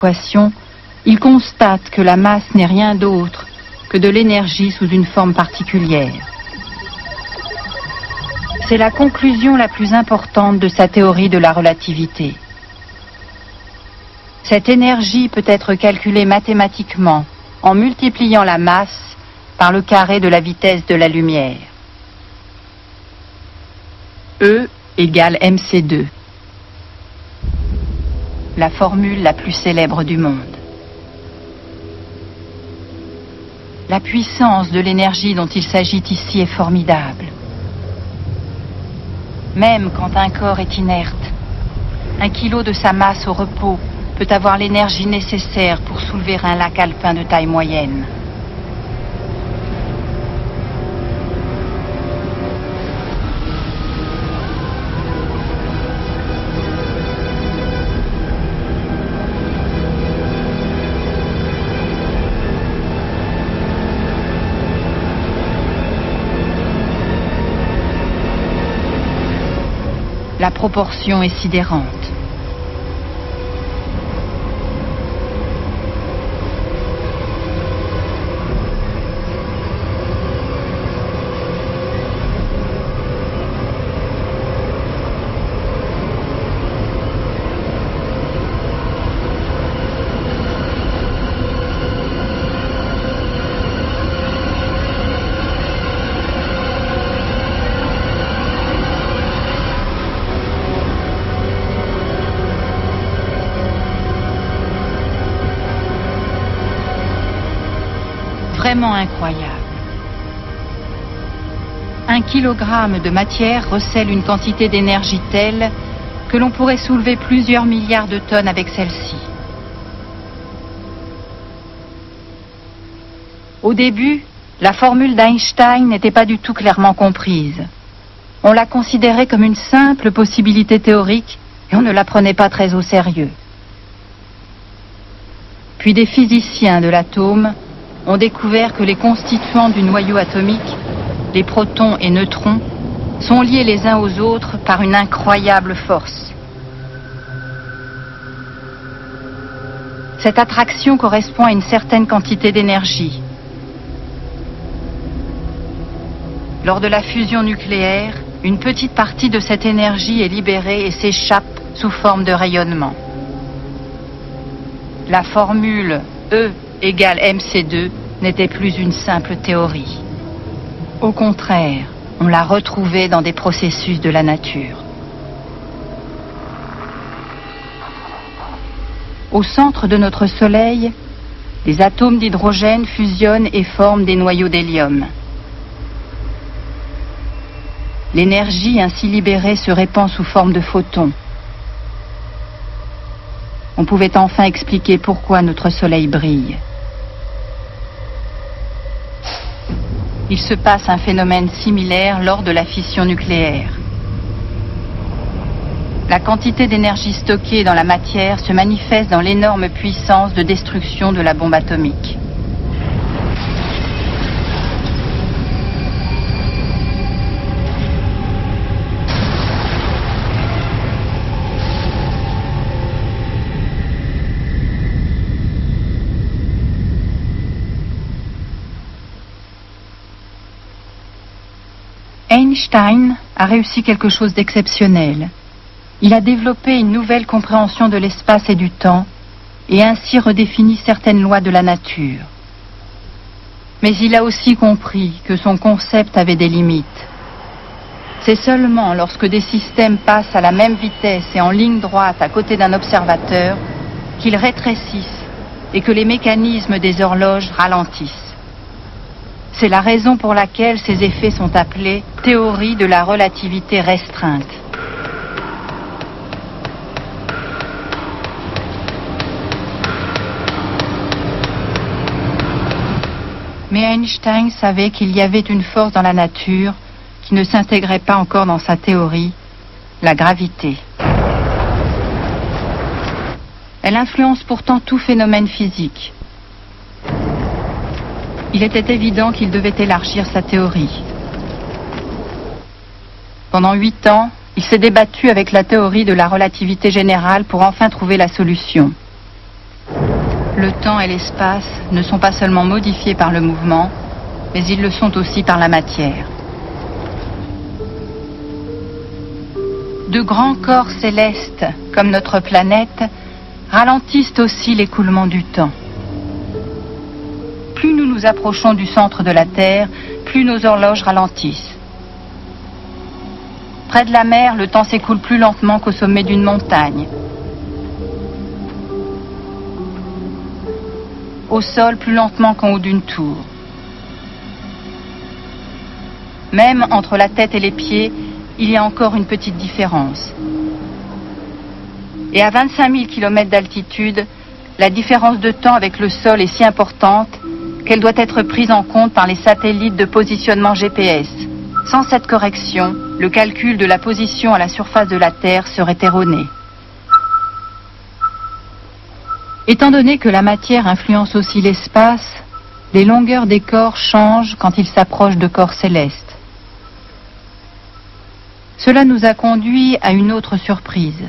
équation, il constate que la masse n'est rien d'autre que de l'énergie sous une forme particulière. C'est la conclusion la plus importante de sa théorie de la relativité. Cette énergie peut être calculée mathématiquement en multipliant la masse par le carré de la vitesse de la lumière. E égale mc2. La formule la plus célèbre du monde. La puissance de l'énergie dont il s'agit ici est formidable. Même quand un corps est inerte, 1 kilo de sa masse au repos peut avoir l'énergie nécessaire pour soulever un lac alpin de taille moyenne. La proportion est sidérante. Vraiment incroyable. 1 kilogramme de matière recèle une quantité d'énergie telle que l'on pourrait soulever plusieurs milliards de tonnes avec celle-ci. Au début, la formule d'Einstein n'était pas du tout clairement comprise. On la considérait comme une simple possibilité théorique et on ne la prenait pas très au sérieux. Puis des physiciens de l'atome ont découvert que les constituants du noyau atomique, les protons et neutrons, sont liés les uns aux autres par une incroyable force. Cette attraction correspond à une certaine quantité d'énergie. Lors de la fusion nucléaire, une petite partie de cette énergie est libérée et s'échappe sous forme de rayonnement. La formule E égale mc2 n'était plus une simple théorie. Au contraire, on la retrouvait dans des processus de la nature. Au centre de notre Soleil, les atomes d'hydrogène fusionnent et forment des noyaux d'hélium. L'énergie ainsi libérée se répand sous forme de photons. On pouvait enfin expliquer pourquoi notre Soleil brille. Il se passe un phénomène similaire lors de la fission nucléaire. La quantité d'énergie stockée dans la matière se manifeste dans l'énorme puissance de destruction de la bombe atomique. Einstein a réussi quelque chose d'exceptionnel. Il a développé une nouvelle compréhension de l'espace et du temps et ainsi redéfini certaines lois de la nature. Mais il a aussi compris que son concept avait des limites. C'est seulement lorsque des systèmes passent à la même vitesse et en ligne droite à côté d'un observateur qu'ils rétrécissent et que les mécanismes des horloges ralentissent. C'est la raison pour laquelle ces effets sont appelés théorie de la relativité restreinte. Mais Einstein savait qu'il y avait une force dans la nature qui ne s'intégrait pas encore dans sa théorie, la gravité. Elle influence pourtant tout phénomène physique. Il était évident qu'il devait élargir sa théorie. Pendant 8 ans, il s'est débattu avec la théorie de la relativité générale pour enfin trouver la solution. Le temps et l'espace ne sont pas seulement modifiés par le mouvement, mais ils le sont aussi par la matière. De grands corps célestes, comme notre planète, ralentissent aussi l'écoulement du temps. Plus nous nous approchons du centre de la Terre, plus nos horloges ralentissent. Près de la mer, le temps s'écoule plus lentement qu'au sommet d'une montagne. Au sol, plus lentement qu'en haut d'une tour. Même entre la tête et les pieds, il y a encore une petite différence. Et à 25 000 km d'altitude, la différence de temps avec le sol est si importante qu'elle doit être prise en compte par les satellites de positionnement GPS. Sans cette correction, le calcul de la position à la surface de la Terre serait erroné. Étant donné que la matière influence aussi l'espace, les longueurs des corps changent quand ils s'approchent de corps célestes. Cela nous a conduit à une autre surprise.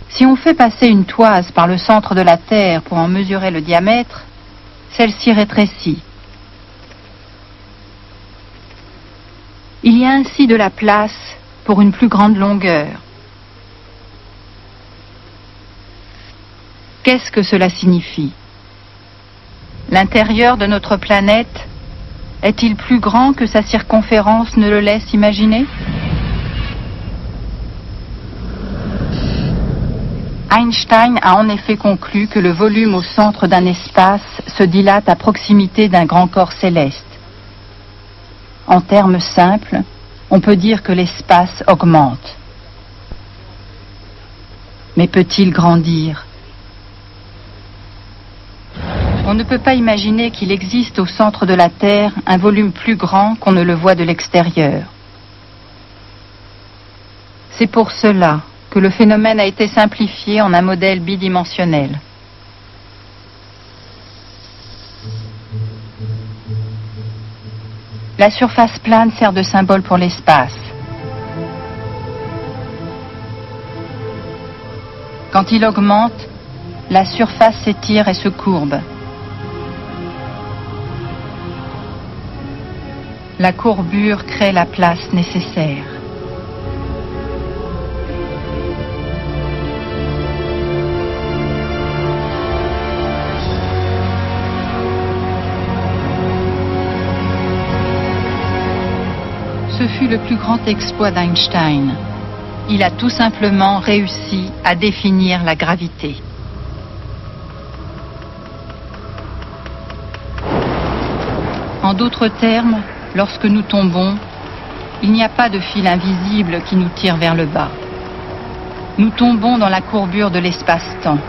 Si on fait passer une toise par le centre de la Terre pour en mesurer le diamètre, celle-ci rétrécit. Il y a ainsi de la place pour une plus grande longueur. Qu'est-ce que cela signifie? L'intérieur de notre planète est-il plus grand que sa circonférence ne le laisse imaginer? Einstein a en effet conclu que le volume au centre d'un espace se dilate à proximité d'un grand corps céleste. En termes simples, on peut dire que l'espace augmente. Mais peut-il grandir? On ne peut pas imaginer qu'il existe au centre de la Terre un volume plus grand qu'on ne le voit de l'extérieur. C'est pour cela que le phénomène a été simplifié en un modèle bidimensionnel. La surface plane sert de symbole pour l'espace. Quand il augmente, la surface s'étire et se courbe. La courbure crée la place nécessaire. Ce fut le plus grand exploit d'Einstein. Il a tout simplement réussi à définir la gravité. En d'autres termes, lorsque nous tombons, il n'y a pas de fil invisible qui nous tire vers le bas. Nous tombons dans la courbure de l'espace-temps.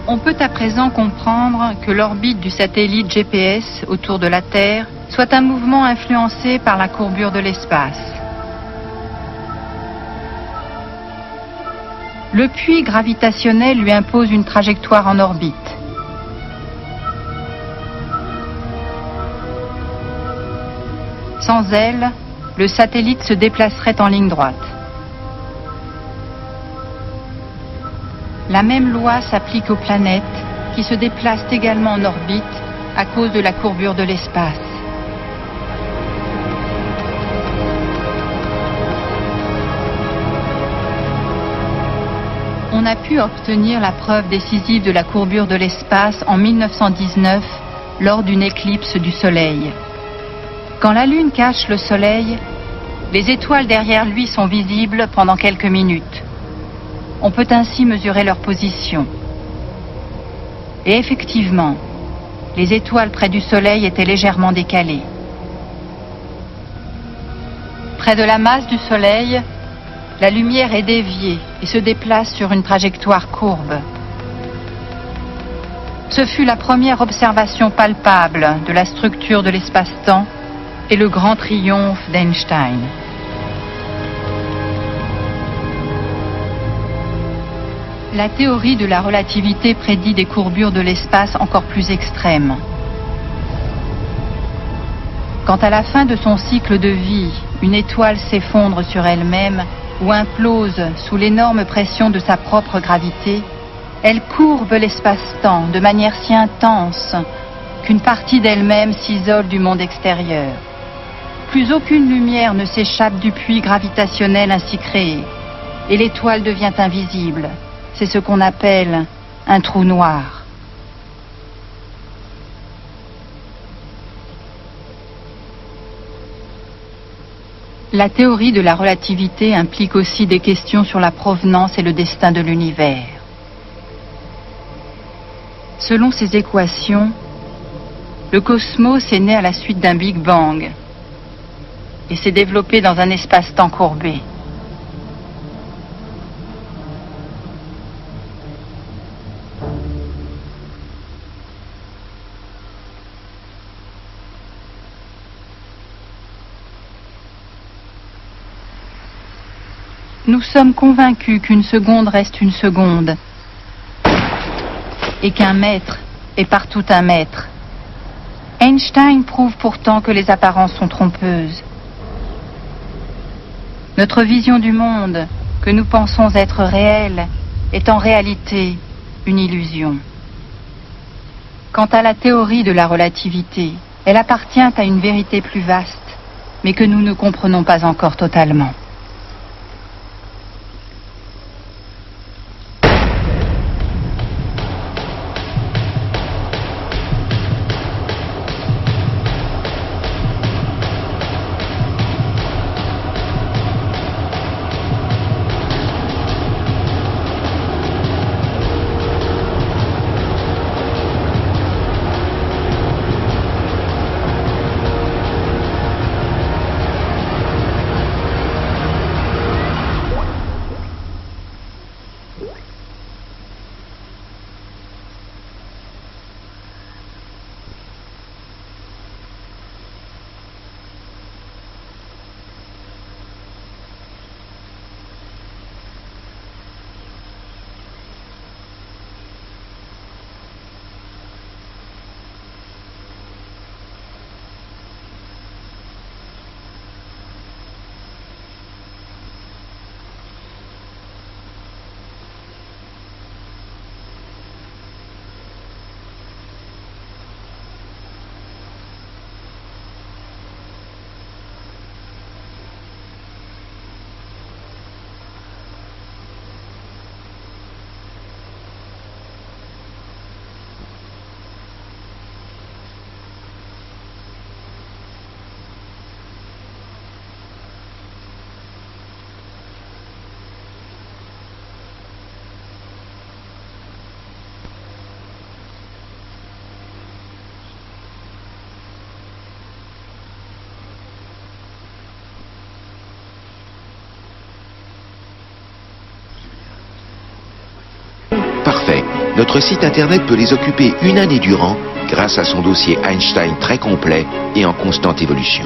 On peut à présent comprendre que l'orbite du satellite GPS autour de la Terre soit un mouvement influencé par la courbure de l'espace. Le puits gravitationnel lui impose une trajectoire en orbite. Sans elle, le satellite se déplacerait en ligne droite. La même loi s'applique aux planètes qui se déplacent également en orbite à cause de la courbure de l'espace. On a pu obtenir la preuve décisive de la courbure de l'espace en 1919 lors d'une éclipse du Soleil. Quand la Lune cache le Soleil, les étoiles derrière lui sont visibles pendant quelques minutes. On peut ainsi mesurer leur position. Et effectivement, les étoiles près du Soleil étaient légèrement décalées. Près de la masse du Soleil, la lumière est déviée et se déplace sur une trajectoire courbe. Ce fut la première observation palpable de la structure de l'espace-temps et le grand triomphe d'Einstein. La théorie de la relativité prédit des courbures de l'espace encore plus extrêmes. Quand à la fin de son cycle de vie, une étoile s'effondre sur elle-même ou implose sous l'énorme pression de sa propre gravité, elle courbe l'espace-temps de manière si intense qu'une partie d'elle-même s'isole du monde extérieur. Plus aucune lumière ne s'échappe du puits gravitationnel ainsi créé, et l'étoile devient invisible. C'est ce qu'on appelle un trou noir. La théorie de la relativité implique aussi des questions sur la provenance et le destin de l'univers. Selon ces équations, le cosmos est né à la suite d'un Big Bang et s'est développé dans un espace-temps courbé. Nous sommes convaincus qu'une seconde reste une seconde et qu'un mètre est partout un mètre. Einstein prouve pourtant que les apparences sont trompeuses. Notre vision du monde, que nous pensons être réelle, est en réalité une illusion. Quant à la théorie de la relativité, elle appartient à une vérité plus vaste, mais que nous ne comprenons pas encore totalement. Parfait. Notre site internet peut les occuper une année durant grâce à son dossier Einstein très complet et en constante évolution.